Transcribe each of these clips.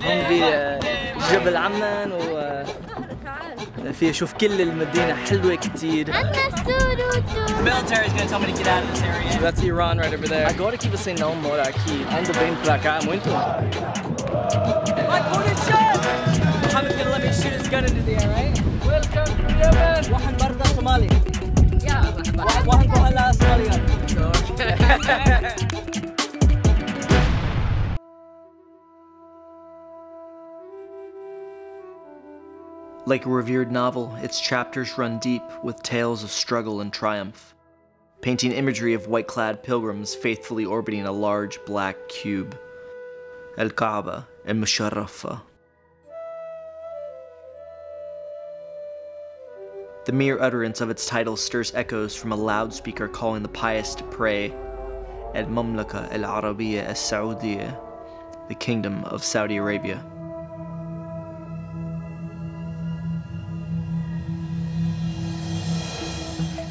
هون بجبل عمان فيه شوف كل المدينة حلوة كتير. The military is going to tell me to get out of this area. That's Iran right over there. Agora que você não mora aqui, ainda bem pra cá muito. My opponent shot! Muhammad's going to let me shoot his gun into the air, right? Welcome to Yemen! واحد برضه صومالي. واحد كهلا صومالي. Like a revered novel, its chapters run deep with tales of struggle and triumph, painting imagery of white-clad pilgrims faithfully orbiting a large black cube. Al-Kaaba and Musharrafa. The mere utterance of its title stirs echoes from a loudspeaker calling the pious to pray. Al-Mamlaka al-Arabiya al-Saudiya, the Kingdom of Saudi Arabia.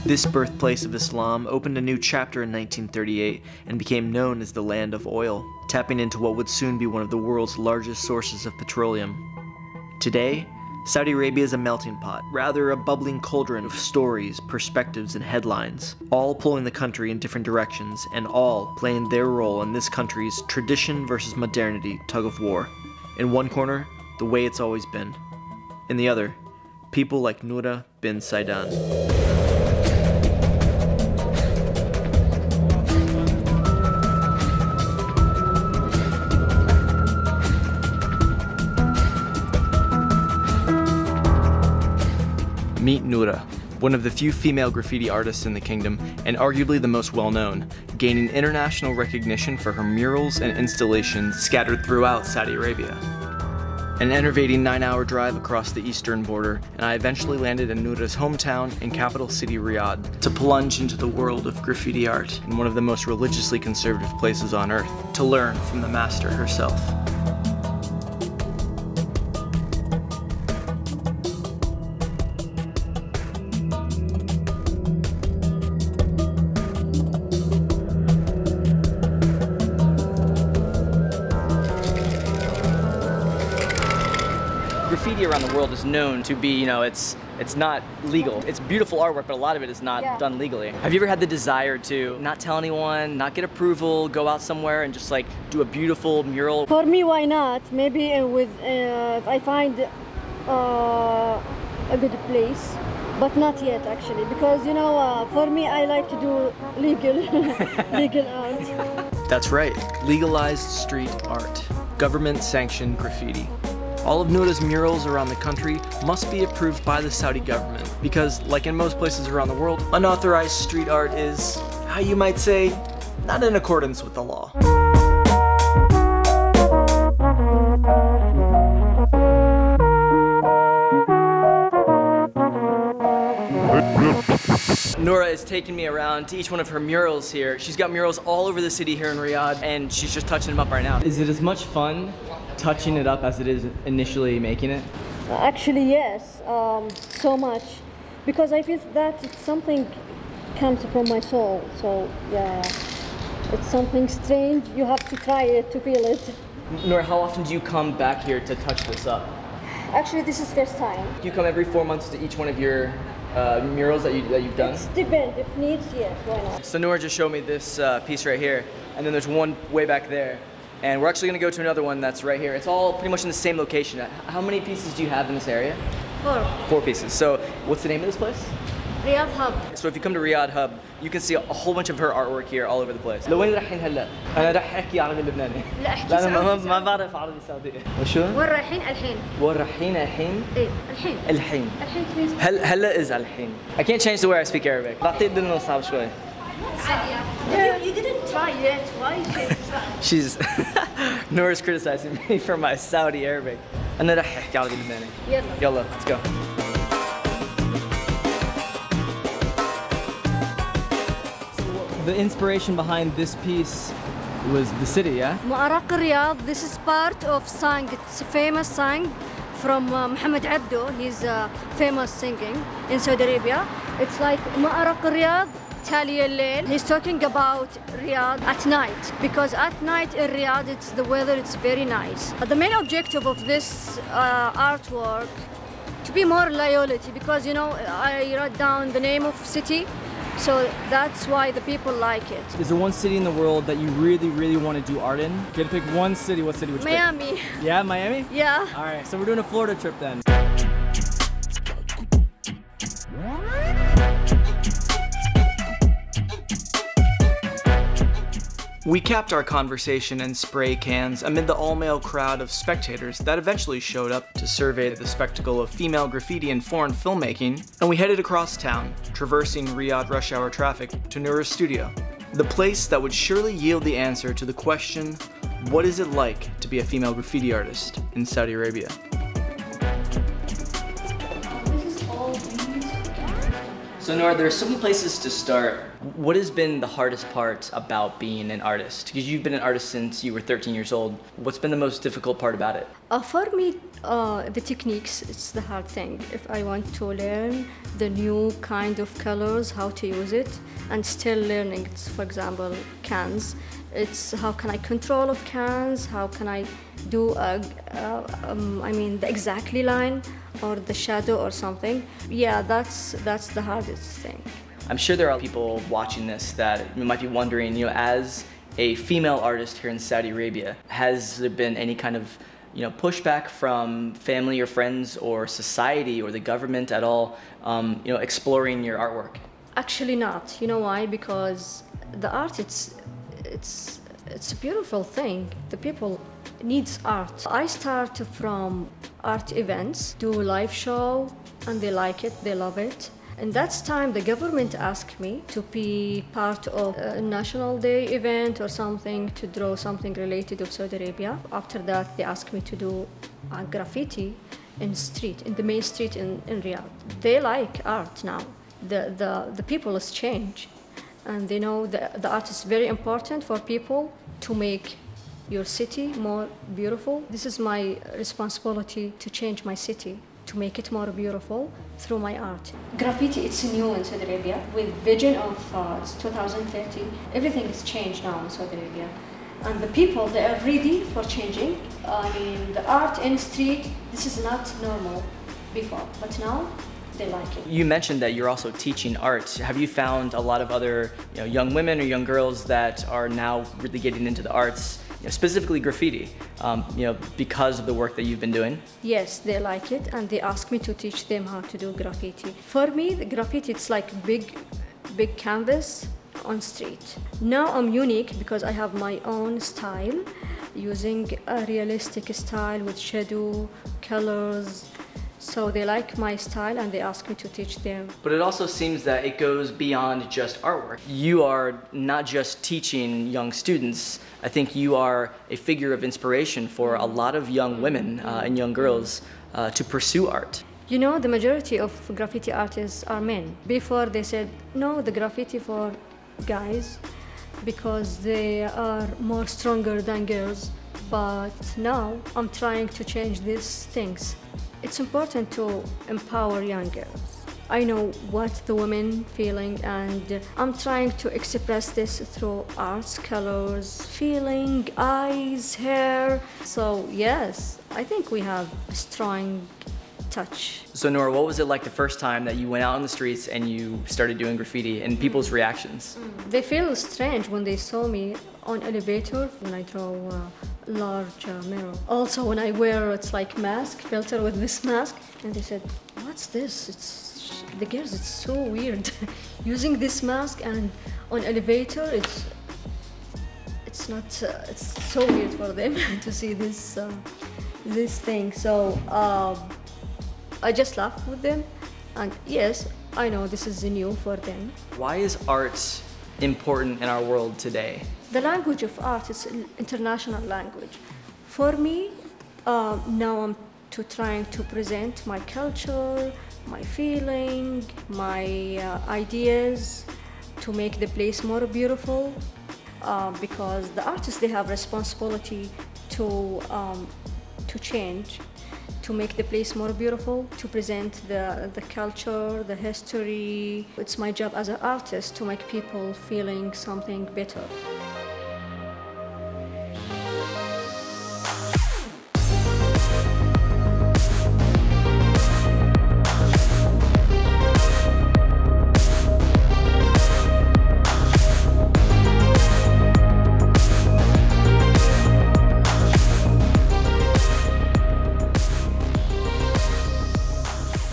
This birthplace of Islam opened a new chapter in 1938 and became known as the Land of Oil, tapping into what would soon be one of the world's largest sources of petroleum. Today, Saudi Arabia is a melting pot, rather a bubbling cauldron of stories, perspectives, and headlines, all pulling the country in different directions and all playing their role in this country's tradition versus modernity tug-of-war. In one corner, the way it's always been. In the other, people like Noura bin Saidan. Meet Noura, one of the few female graffiti artists in the kingdom, and arguably the most well-known, gaining international recognition for her murals and installations scattered throughout Saudi Arabia. An enervating 9-hour drive across the eastern border, and I eventually landed in Noura's hometown and capital city Riyadh to plunge into the world of graffiti art in one of the most religiously conservative places on earth, to learn from the master herself. Graffiti around the world is known to be, it's not legal. It's beautiful artwork, but a lot of it is not done legally. Have you ever had the desire to not tell anyone, not get approval, go out somewhere and just like do a beautiful mural? For me, why not? Maybe if I find a good place, but not yet actually, because for me, I like to do legal art. That's right, legalized street art, government-sanctioned graffiti. All of Noura's murals around the country must be approved by the Saudi government because, like in most places around the world, unauthorized street art is, how you might say, not in accordance with the law. Noura is taking me around to each one of her murals here. She's got murals all over the city here in Riyadh, and she's just touching them up right now. Is it as much fun touching it up as it is initially making it? Actually, yes, so much, because I feel that it's something comes from my soul. So yeah, it's something strange. You have to try it to feel it. Noura, how often do you come back here to touch this up? Actually, this is first time. Do you come every 4 months to each one of your murals that you've done? It depends. If needs, yes, why not? So Noura just showed me this piece right here, and then there's one way back there. And we're actually going to go to another one that's right here. It's all pretty much in the same location. How many pieces do you have in this area? 4. 4 pieces. So what's the name of this place? Riyadh Hub. So if you come to Riyadh Hub, you can see a whole bunch of her artwork here all over the place. لوين رايحين هلا؟ أنا راح أحكي عربي لبناني. لا احكي لا أنا ما بعرف عربي سعودي. وشو؟ وين رايحين الحين؟ وين رايحين الحين؟ إيه الحين. الحين. الحين هلا is الحين. I can't change the way I speak Arabic. بعطيه دنو صعب شوي. You didn't try yet. Why you say She's Noura's criticizing me for my Saudi Arabic. أنا راح أحكي عربي لبناني. يلا. Let's go. The inspiration behind this piece was the city, yeah? Mu'araq Riyadh. This is part of song. It's a famous song from Muhammad Abdo. He's famous singing in Saudi Arabia. It's like Mu'araq Riyadh Tali al-Layl. He's talking about Riyadh at night, because at night in Riyadh, the weather it's very nice. The main objective of this artwork to be more loyalty, because I wrote down the name of city, so that's why the people like it. Is there one city in the world that you really, really want to do art in? If you had to pick one city, what city would you Miami. pick? Yeah, Miami? Yeah. All right, so we're doing a Florida trip then. We capped our conversation in spray cans amid the all-male crowd of spectators that eventually showed up to survey the spectacle of female graffiti and foreign filmmaking, and we headed across town, traversing Riyadh rush hour traffic to Noura's studio, the place that would surely yield the answer to the question, what is it like to be a female graffiti artist in Saudi Arabia? So Noura, there are so many places to start. What has been the hardest part about being an artist? Because you've been an artist since you were 13 years old. What's been the most difficult part about it? For me, the techniques, it's the hard thing. If I want to learn the new kind of colors, how to use it, and still learning, for example, cans. It's how can I control of cans, how can I do, the exactly line, or the shadow or something. Yeah, that's the hardest thing. I'm sure there are people watching this that might be wondering, as a female artist here in Saudi Arabia, has there been any kind of, pushback from family or friends or society or the government at all, exploring your artwork? Actually not. You know why? Because the art, it's a beautiful thing. The people needs art. I start from art events, do live show, and they like it, they love it. And that's time the government asked me to be part of a National Day event or something, to draw something related to Saudi Arabia. After that, they asked me to do graffiti in the main street in Riyadh. They like art now. The people has changed, and they know the art is very important for people to make your city more beautiful. This is my responsibility to change my city, to make it more beautiful through my art. Graffiti, it's new in Saudi Arabia. With vision of 2030, everything is changed now in Saudi Arabia. And the people, they are ready for changing. The art in the street, this is not normal before, but now they like it. You mentioned that you're also teaching art. Have you found a lot of other young women or young girls that are now really getting into the arts, specifically graffiti, because of the work that you've been doing? Yes, they like it, and they ask me to teach them how to do graffiti. For me, the graffiti, it's like big canvas on street. Now I'm unique because I have my own style, using a realistic style with shadow, colors. So they like my style and they ask me to teach them. But it also seems that it goes beyond just artwork. You are not just teaching young students. I think you are a figure of inspiration for a lot of young women and young girls to pursue art. The majority of graffiti artists are men. Before they said, no, the graffiti for guys, because they are more stronger than girls. But now I'm trying to change these things. It's important to empower young girls. I know what the women feeling, and I'm trying to express this through arts, colors, feeling, eyes, hair. So yes, I think we have a strong touch. So Noura, what was it like the first time that you went out on the streets and you started doing graffiti, and people's reactions? They feel strange when they saw me on elevator when I draw large mural. Also when I wear, it's like mask, filter with this mask, and they said, what's this? The girls, it's so weird. Using this mask and on elevator, it's so weird for them to see this thing. So I just laugh with them, and yes, I know this is new for them. Why is art important in our world today? The language of art is an international language. For me, now I'm trying to present my culture, my feeling, my ideas, to make the place more beautiful, because the artists, they have responsibility to change. to make the place more beautiful, to present the culture, the history. It's my job as an artist to make people feeling something better.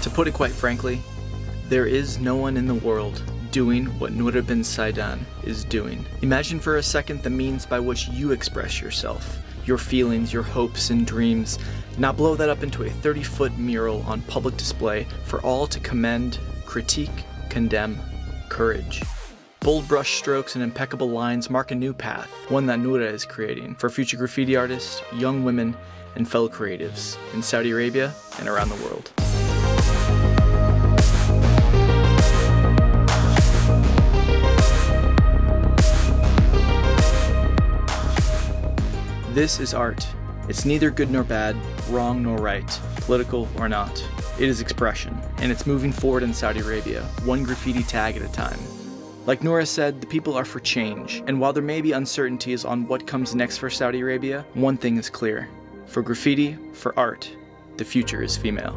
To put it quite frankly, there is no one in the world doing what Noura bin Saidan is doing. Imagine for a second the means by which you express yourself, your feelings, your hopes and dreams. Now blow that up into a 30-foot mural on public display for all to commend, critique, condemn, courage. Bold brush strokes and impeccable lines mark a new path, one that Noura is creating for future graffiti artists, young women, and fellow creatives in Saudi Arabia and around the world. This is art. It's neither good nor bad, wrong nor right, political or not. It is expression, and it's moving forward in Saudi Arabia, one graffiti tag at a time. Like Noura said, the people are for change, and while there may be uncertainties on what comes next for Saudi Arabia, one thing is clear. For graffiti, for art, the future is female.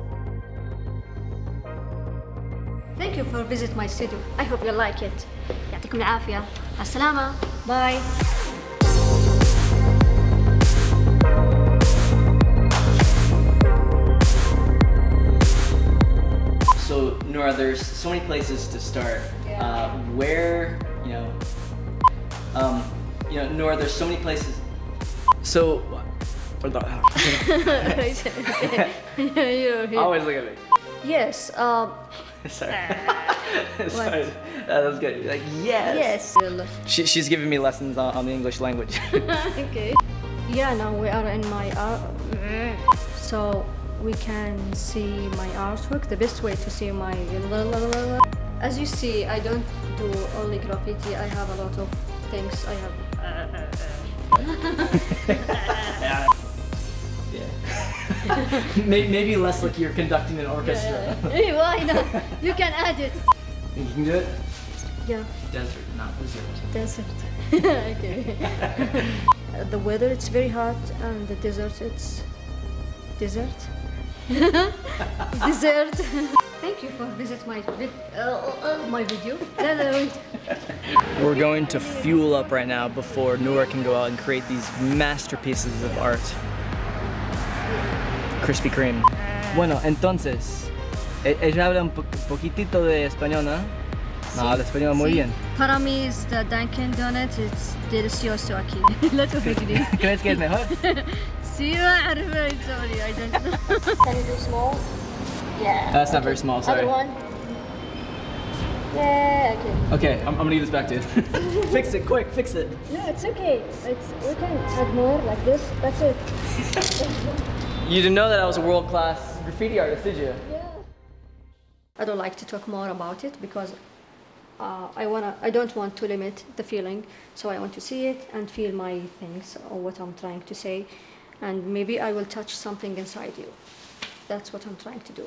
Thank you for visiting my studio. I hope you like it. يعطيكم العافية. السلامة. Bye. So Noura, there's so many places to start. Where, Noura, there's so many places. So, always look at me. Yes. Sorry. Sorry. That was good. Like, yes. Yes. She's giving me lessons on the English language. Okay. Yeah, now we are in my art. So we can see my artwork. The best way to see my... As you see, I don't do only graffiti. I have a lot of things. I have... Yeah. Maybe less like you're conducting an orchestra. Yeah. Why not? You can add it. You can do it? Yeah. Desert, not desert. Desert. Okay. The weather, it's very hot, and the desert, it's... Desert? Dessert. Thank you for visiting my video. We're going to fuel up right now before Noura can go out and create these masterpieces of art. Krispy Kreme. Bueno, entonces, ella habla un poquitito de español, ¿no? No, habla español muy bien. Para mí es the Dunkin' Donut, it's delicioso aquí. Let's go quickly. ¿Crees que es mejor? Sí, sorry, I don't know. Can you do small? Yeah. That's not very small, sorry. Other one? Yeah, okay. Okay, I'm gonna give this back to you. Fix it, quick, fix it. No, it's okay. We can add more like this. That's it. You didn't know that I was a world-class graffiti artist, did you? Yeah. I don't like to talk more about it because I don't want to limit the feeling. So I want to see it and feel my things or what I'm trying to say. And maybe I will touch something inside you. That's what I'm trying to do.